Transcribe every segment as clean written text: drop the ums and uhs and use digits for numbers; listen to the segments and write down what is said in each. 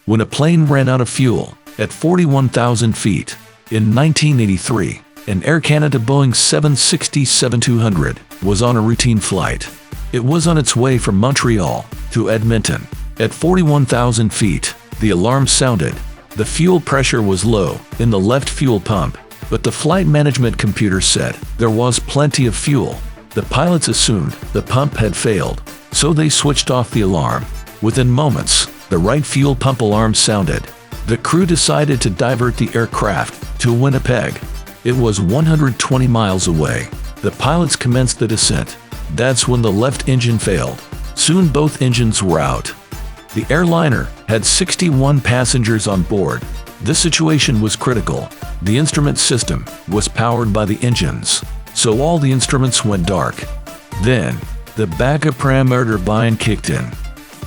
when a plane ran out of fuel at 41,000 feet. In 1983, an Air Canada Boeing 767-200 was on a routine flight. It was on its way from Montreal to Edmonton. At 41,000 feet, the alarm sounded. The fuel pressure was low in the left fuel pump, but the flight management computer said there was plenty of fuel. The pilots assumed the pump had failed, so they switched off the alarm. Within moments, the right fuel pump alarm sounded. The crew decided to divert the aircraft to Winnipeg. It was 120 miles away. The pilots commenced the descent. That's when the left engine failed. Soon both engines were out. The airliner had 61 passengers on board. This situation was critical. The instrument system was powered by the engines, so all the instruments went dark. Then, the backup parameter turbine kicked in.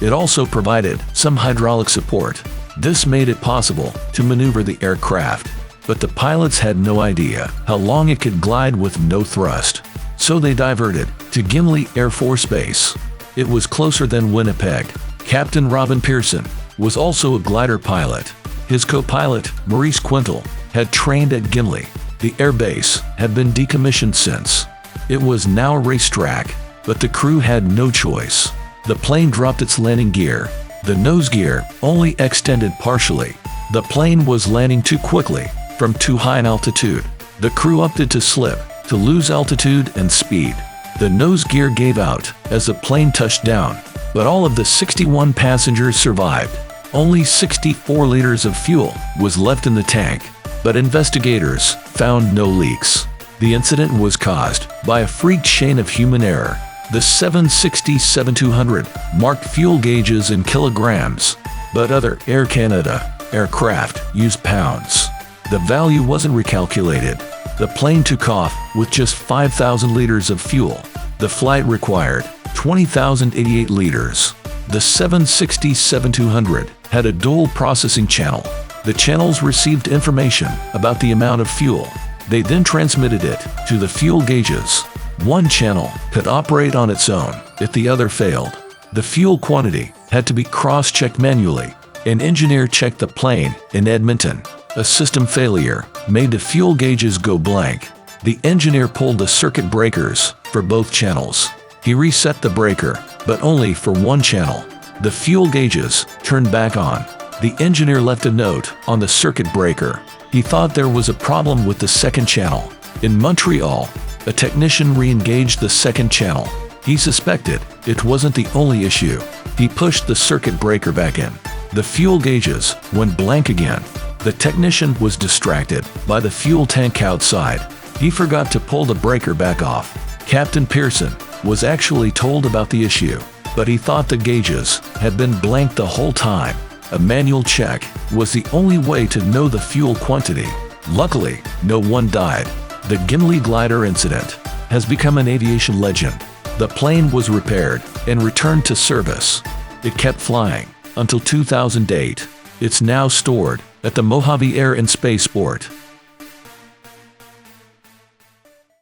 It also provided some hydraulic support. This made it possible to maneuver the aircraft, but the pilots had no idea how long it could glide with no thrust. So they diverted to Gimli Air Force Base. It was closer than Winnipeg. Captain Robin Pearson was also a glider pilot. His co-pilot, Maurice Quintal, had trained at Gimli. The airbase had been decommissioned since. It was now a racetrack, but the crew had no choice. The plane dropped its landing gear. The nose gear only extended partially. The plane was landing too quickly from too high an altitude. The crew opted to slip, to lose altitude and speed. The nose gear gave out as the plane touched down, but all of the 61 passengers survived. Only 64 liters of fuel was left in the tank, but investigators found no leaks. The incident was caused by a freak chain of human error. The 767-200 marked fuel gauges in kilograms, but other Air Canada aircraft used pounds. The value wasn't recalculated. The plane took off with just 5,000 liters of fuel. The flight required 20,088 liters. The 767-200 had a dual processing channel. The channels received information about the amount of fuel. They then transmitted it to the fuel gauges. One channel could operate on its own if the other failed. The fuel quantity had to be cross-checked manually. An engineer checked the plane in Edmonton. A system failure made the fuel gauges go blank. The engineer pulled the circuit breakers for both channels. He reset the breaker, but only for one channel. The fuel gauges turned back on. The engineer left a note on the circuit breaker. He thought there was a problem with the second channel. In Montreal, a technician re-engaged the second channel. He suspected it wasn't the only issue. He pushed the circuit breaker back in. The fuel gauges went blank again. The technician was distracted by the fuel tank outside. He forgot to pull the breaker back off. Captain Pearson was actually told about the issue, but he thought the gauges had been blank the whole time. A manual check was the only way to know the fuel quantity. Luckily, no one died. The Gimli Glider incident has become an aviation legend. The plane was repaired and returned to service. It kept flying until 2008. It's now stored at the Mojave Air and Spaceport.